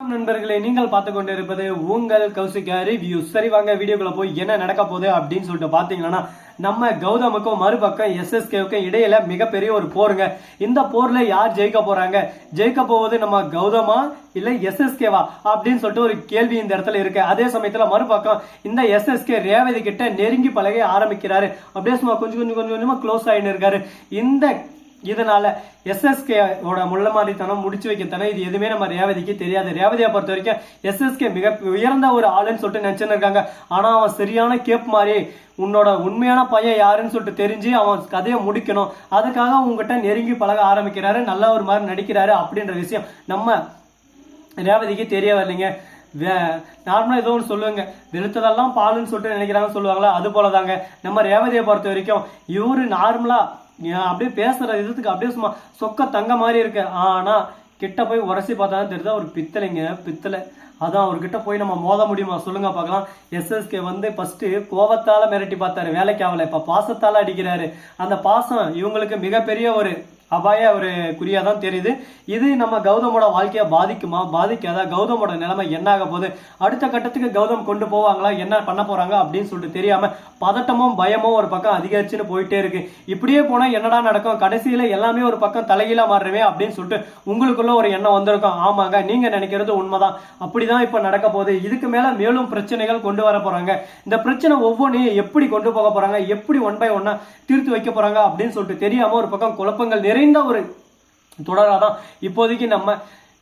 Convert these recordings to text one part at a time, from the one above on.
வணக்கம் நண்பர்களே, நீங்கள் பார்த்து கொண்டு இருப்பது உங்கள் கௌசிகா ரிவ்யூ. சரி வாங்க வீடியோக்குள்ள போய் என்ன நடக்க போகுது அப்படின்னு சொல்லிட்டு பாத்தீங்கன்னா, நம்ம கௌதமுக்கும் மறுபக்கம் எஸ்எஸ்கேவுக்கும் இடையில மிகப்பெரிய ஒரு போருங்க. இந்த போர்ல யார் ஜெயிக்க போறாங்க, ஜெயிக்க போவது நம்ம கௌதமா இல்ல எஸ்எஸ்கேவா அப்படின்னு சொல்லிட்டு ஒரு கேள்வி இந்த இடத்துல இருக்கு. அதே சமயத்துல மறுபக்கம் இந்த எஸ்எஸ்கே ரேவதி கிட்ட நெருங்கி பழக ஆரம்பிக்கிறாரு. அப்படியே சும்மா கொஞ்சம் கொஞ்சமா க்ளோஸ் ஆயின்னு இருக்காரு. இதனால எஸ்எஸ்கேவோட முள்ளமாரித்தனம் முடிச்சு வைக்கத்தனம் இது எதுவுமே நம்ம ரேவதிக்கு தெரியாது. ரேவதியை பொறுத்த வரைக்கும் எஸ்எஸ்கே மிக உயர்ந்த ஒரு ஆளுன்னு சொல்லிட்டு நினைச்சுன்னு இருக்காங்க. ஆனா அவன் சரியான கேப் மாதிரி உன்னோட உண்மையான பையன் யாருன்னு சொல்லிட்டு தெரிஞ்சு அவன் கதையை முடிக்கணும், அதுக்காக உங்ககிட்ட நெருங்கி பழக ஆரம்பிக்கிறாரு, நல்ல ஒரு மாதிரி நடிக்கிறாரு அப்படின்ற விஷயம் நம்ம ரேவதிக்கு தெரிய வரலைங்க. நார்மலா ஏதோ ஒன்று சொல்லுவாங்க, வெளுத்ததெல்லாம் பாலுன்னு சொல்லிட்டு நினைக்கிறாங்க சொல்லுவாங்களா, அது போலதாங்க நம்ம ரேவதியை பொறுத்த வரைக்கும். இவரு நார்மலா அப்படியே பேசுற இதுக்கு அப்படியே சும்மா சொக்க தங்க மாதிரி இருக்கு. ஆனா கிட்ட போய் உரசி பார்த்தா தெரியுதா ஒரு பித்தளைங்க, பித்தளை. அதான் அவர்கிட்ட போய் நம்ம மோத முடியுமா சொல்லுங்க பார்க்கலாம். எஸ்எஸ்கே ஃபர்ஸ்ட் கோபத்தால மிரட்டி பார்த்தாரு, வேலைக்கு ஆகல. இப்ப பாசத்தால அடிக்கிறாரு. அந்த பாசம் இவங்களுக்கு மிகப்பெரிய ஒரு அபாய ஒரு குறியா தான் தெரியுது. இது நம்ம கௌதமோட வாழ்க்கையை பாதிக்குமா, பாதிக்காதா, கௌதமோட நிலைமை என்ன ஆக போகுது, அடுத்த கட்டத்துக்கு கௌதம் கொண்டு போவாங்களா, என்ன பண்ண போறாங்க அப்படின்னு சொல்லிட்டு தெரியாம பதட்டமும் பயமும் ஒரு பக்கம் அதிகரிச்சுன்னு போயிட்டே இருக்கு. இப்படியே போனா என்னடா நடக்கும், கடைசியில எல்லாமே ஒரு பக்கம் தலைகீழா மாறுறவே அப்படின்னு சொல்லிட்டு உங்களுக்குள்ள ஒரு எண்ணம் வந்திருக்கும். ஆமாங்க, நீங்க நினைக்கிறது உண்மைதான். அப்படிதான் இப்ப நடக்க போகுது. இதுக்கு மேல மேலும் பிரச்சனைகள் கொண்டு வர போறாங்க. இந்த பிரச்சனை ஒவ்வொன்றையும் எப்படி கொண்டு போக போறாங்க, எப்படி ஒன் பை ஒன்னா தீர்த்து வைக்க போறாங்க அப்படின்னு சொல்லிட்டு தெரியாம ஒரு பக்கம் குழப்பங்கள் நிறைந்த ஒரு தொடராதான் இப்போதைக்கு நம்ம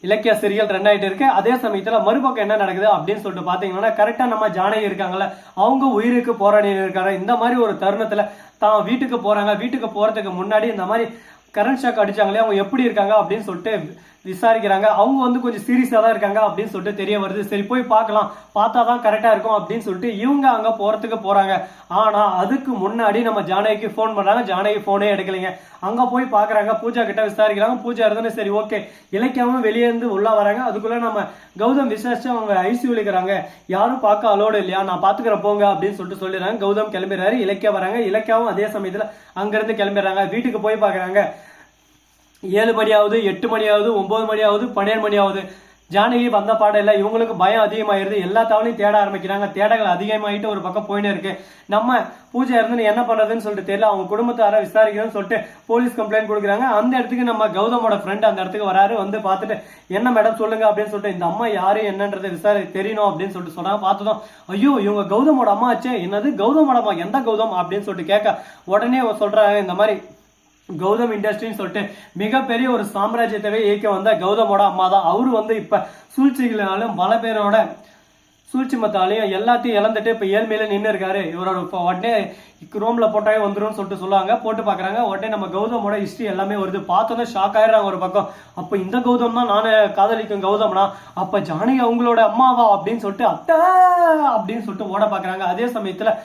இலக்கிய சீரியல் ரன் ஆயிட்டு இருக்கு. அதே சமயத்துல மறுபக்கம் என்ன நடக்குது அப்படின்னு சொல்லிட்டு பாத்தீங்கன்னா, கரெக்டா நம்ம ஜானகி இருக்காங்கல்ல, அவங்க உயிருக்கு போராடி இருக்காங்க. இந்த மாதிரி ஒரு தருணத்துல தான் வீட்டுக்கு போறாங்க. வீட்டுக்கு போறதுக்கு முன்னாடி இந்த மாதிரி கரண்ட் ஷாக் அடிச்சாங்களே, அவங்க எப்படி இருக்காங்க அப்படின்னு சொல்லிட்டு விசாரிக்கிறாங்க. அவங்க கொஞ்சம் சீரியஸா தான் இருக்காங்க அப்படின்னு சொல்லிட்டு தெரிய வருது. சரி போய் பார்க்கலாம், பார்த்தாதான் கரெக்டா இருக்கும் அப்படின்னு சொல்லிட்டு இவங்க அங்க போறதுக்கு போறாங்க. ஆனா அதுக்கு முன்னாடி நம்ம ஜானகிக்கு போன் பண்றாங்க. ஜானகி போனே எடுக்கலைங்க. அங்க போய் பாக்குறாங்க, பூஜா கிட்ட விசாரிக்கிறாங்க. பூஜா இருந்தாலும் சரி ஓகே, இலக்கியாவும் வெளியே இருந்து உள்ள வராங்க. அதுக்குள்ள நம்ம கௌதம் விசாரிச்சு அவங்க ஐசியூ இருக்கிறாங்க. யாரும் பார்க்க அலோடு இல்லையா, நான் பாத்துக்கிற போங்க அப்படின்னு சொல்லிட்டு சொல்லிடுறாங்க. கௌதம் கிளம்பிடுறாரு, இலக்கியா வராங்க. இலக்கியாவும் அதே சமயத்துல அங்க இருந்து கிளம்பிடுறாங்க. வீட்டுக்கு போய் பாக்குறாங்க. 7 மணி ஆகுது, 8 மணி ஆகுது, 9 மணி ஆகுது, 12 மணி ஆகுது. ஜானகி வந்த பாடம் இல்லை. இவங்களுக்கு பயம் அதிகமாயிருது. எல்லா தவணையும் தேட ஆரம்பிக்கிறாங்க. தேடங்கள் அதிகமாயிட்டு ஒரு பக்கம் போயினே இருக்கு. நம்ம பூஜை இருந்து என்ன பண்றதுன்னு சொல்லிட்டு தெரியல. அவங்க குடும்பத்தார விசாரிக்கிறோம்னு சொல்லிட்டு போலீஸ் கம்ப்ளைண்ட் கொடுக்குறாங்க. அந்த இடத்துக்கு நம்ம கௌதமோட ஃப்ரெண்ட் அந்த இடத்துக்கு வராரு. பார்த்துட்டு என்ன மேடம் சொல்லுங்க அப்படின்னு சொல்லிட்டு, இந்த அம்மா யாரு என்னன்றது தெரியணும் அப்படின்னு சொல்லிட்டு சொன்னாங்க. பார்த்ததும் ஐயோ இவங்க கௌதமோட அம்மா ஆச்சே, என்னது கௌதமோட அம்மா, எந்த கௌதம் அப்படின்னு சொல்லிட்டு கேட்க உடனே சொல்றாங்க, இந்த மாதிரி கௌதம் இண்டஸ்ட்ரின்னு சொல்லிட்டு மிகப்பெரிய ஒரு சாம்ராஜ்யத்தவே இயக்க வந்த கௌதமோட அம்மா தான். அவரு இப்ப சூழ்ச்சிகளாலும் பல பேரோட சூழ்ச்சி மத்தாலையும் எல்லாத்தையும் இழந்துட்டு இப்ப ஏழ்மையில நின்று இருக்காரு. இவரோட உடனே ரோம்ல போட்டாவே வந்துடும் சொல்லிட்டு சொல்லுவாங்க. போட்டு பாக்குறாங்க. உடனே நம்ம கௌதமோட ஹிஸ்டரி எல்லாமே வருது. பார்த்தோன்னா ஷாக் ஆயிடுறாங்க ஒரு பக்கம். அப்ப இந்த கௌதம் தான் நானே காதலிக்கும் கௌதம்னா, அப்ப ஜானகி அவங்களோட அம்மாவா அப்படின்னு சொல்லிட்டு அத்தை அப்படின்னு சொல்லிட்டு ஓட பாக்குறாங்க. அதே சமயத்துல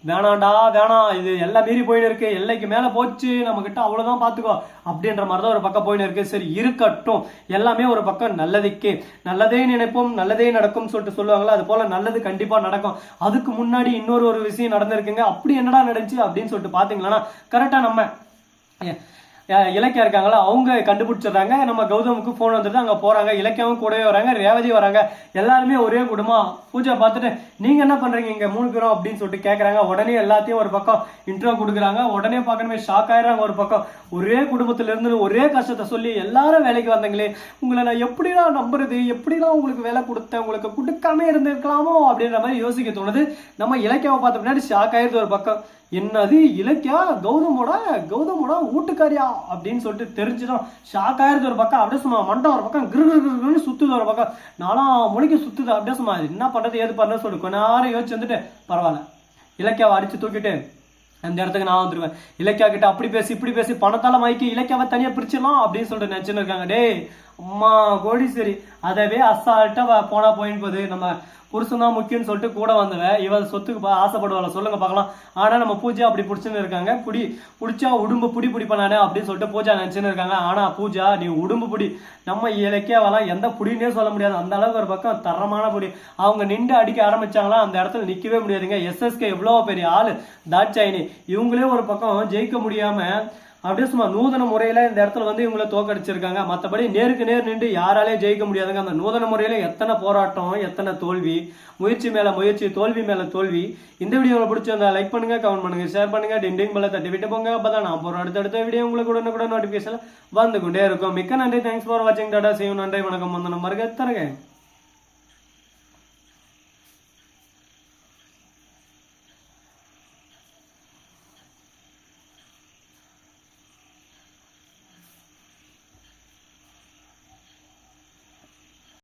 வேணாண்டா வேணாம், இது எல்லாம் மீறி போயின்னு இருக்கு, எல்லைக்கு மேல போச்சு, நம்ம கிட்ட அவ்வளவுதான் பாத்துக்கோ அப்படின்ற மாதிரிதான் ஒரு பக்கம் போயின்னு இருக்கு. சரி இருக்கட்டும், எல்லாமே ஒரு பக்கம் நல்லதுக்கு, நல்லதே நினைப்போம் நல்லதே நடக்கும் சொல்லிட்டு சொல்லுவாங்களா, அது போல நல்லது கண்டிப்பா நடக்கும். அதுக்கு முன்னாடி இன்னொரு விஷயம் நடந்திருக்குங்க. அப்படி என்னடா நடந்துச்சு அப்படின்னு சொல்லிட்டு பாத்தீங்களா, கரெக்டா நம்ம இலக்கியா இருக்காங்களா, அவங்க கண்டுபிடிச்சிடுறாங்க. நம்ம கௌதமுக்கு போன் வந்துட்டு அங்க போறாங்க. இலக்கியாவும் கூடவே வராங்க, ரேவதி வராங்க. எல்லாருமே ஒரே குடும்பம். பூஜை பார்த்துட்டு நீங்க என்ன பண்றீங்க இங்க 3 பேரும் அப்படின்னு சொல்லிட்டு கேக்குறாங்க. உடனே எல்லாத்தையும் ஒரு பக்கம் இன்ட்ரோ கொடுக்குறாங்க. உடனே பார்க்கணுமே ஷாக் ஆயிடுறாங்க. ஒரு பக்கம் ஒரே குடும்பத்துல இருந்து ஒரே கஷ்டத்தை சொல்லி எல்லாரும் வேலைக்கு வந்தீங்களே, உங்களை நான் எப்படிதான் நம்புறது, எப்படிதான் உங்களுக்கு வேலை கொடுத்தேன், உங்களுக்கு கொடுக்காம இருந்திருக்கலாமோ அப்படின்ற மாதிரி யோசிக்க தோணுது. நம்ம இலக்கியாவை பார்த்த பின்னாடி ஷாக் ஆயிருது ஒரு பக்கம். என்னது இலக்கியா கௌதமோட வீட்டுக்காரியா அப்படின்னு சொல்லிட்டு தெரிஞ்சுதான் ஷாக் ஆயிருது ஒரு பக்கம். அப்படியே சும்மா மண்டம் ஒரு பக்கம் கிரு சுத்துது ஒரு பக்கம். 4 மணிக்கு சுத்துது. அப்படியே சும்மா என்ன பண்றது ஏது பண்றது சொல்லிட்டு கொஞ்ச நேரம் யோசிச்சு வந்துட்டு பரவாயில்ல, இலக்கியாவை அடிச்சு தூக்கிட்டு அந்த இடத்துக்கு நான் வந்துருவேன். இலக்கியா கிட்ட அப்படி பேசி இப்படி பேசி பணத்தால மைக்கி இலக்கியாவை தனியா பிரிச்சிடலாம் அப்படின்னு சொல்லிட்டு நினைச்சுன்னு இருக்காங்க. டேய் அம்மா கோடீஸ்வரி, அதவே அசால்ட்டா போனா போயின்னு போகுது. நம்ம புருஷன் தான் முக்கியம்னு சொல்லிட்டு கூட வந்தவன் இவன் சொத்துக்கு ஆசைப்படுவாள சொல்லுங்க பார்க்கலாம். ஆனா நம்ம பூஜா அப்படி பிடிச்சுன்னு இருக்காங்க. பிடிச்சா உடும்பு பிடிப்பேன் நானே அப்படின்னு சொல்லிட்டு பூஜா நினைச்சுன்னு இருக்காங்க. ஆனா பூஜா நீ உடும்பு பிடி, நம்ம இலக்கியாவெல்லாம் எந்த புடினே சொல்ல முடியாது. அந்த அளவுக்கு ஒரு பக்கம் தரமான புடி. அவங்க நின்று அடிக்க ஆரம்பிச்சாங்களா, அந்த இடத்துல நிக்கவே முடியாதுங்க. எஸ்எஸ்கே எவ்வளவு பெரிய ஆளு, தாட்சாயினி, இவங்களே ஒரு பக்கம் ஜெயிக்க முடியாம அப்படியே சும்மா நூதன முறையில இந்த இடத்துல வந்து இவங்களை தோக்கடிச்சிருக்காங்க. மற்றபடி நேருக்கு நேர் நின்று யாராலே ஜெயிக்க முடியாதுங்க. அந்த நூதன முறையில எத்தனை போராட்டம், எத்தனை தோல்வி, முயற்சி மேல முயற்சி, தோல்வி மேல தோல்வி. இந்த வீடியோ உங்களுக்கு பிடிச்சிருந்தா லைக் பண்ணுங்க, கமெண்ட் பண்ணுங்க, ஷேர் பண்ணுங்க, டிண்டிங் பெல்லை தட்டி விட்டு போங்க. அப்பதான் நான் போற அடுத்த வீடியோ உங்களுக்கு உடனுக்குடன் நோட்டிபிகேஷன் வந்து கொண்டே இருக்கும். மிக்க நன்றி. தேங்க்ஸ் ஃபார் வாட்சிங். Tata, see you. நன்றி, வணக்கம், வந்தனம், மருக தரங்க.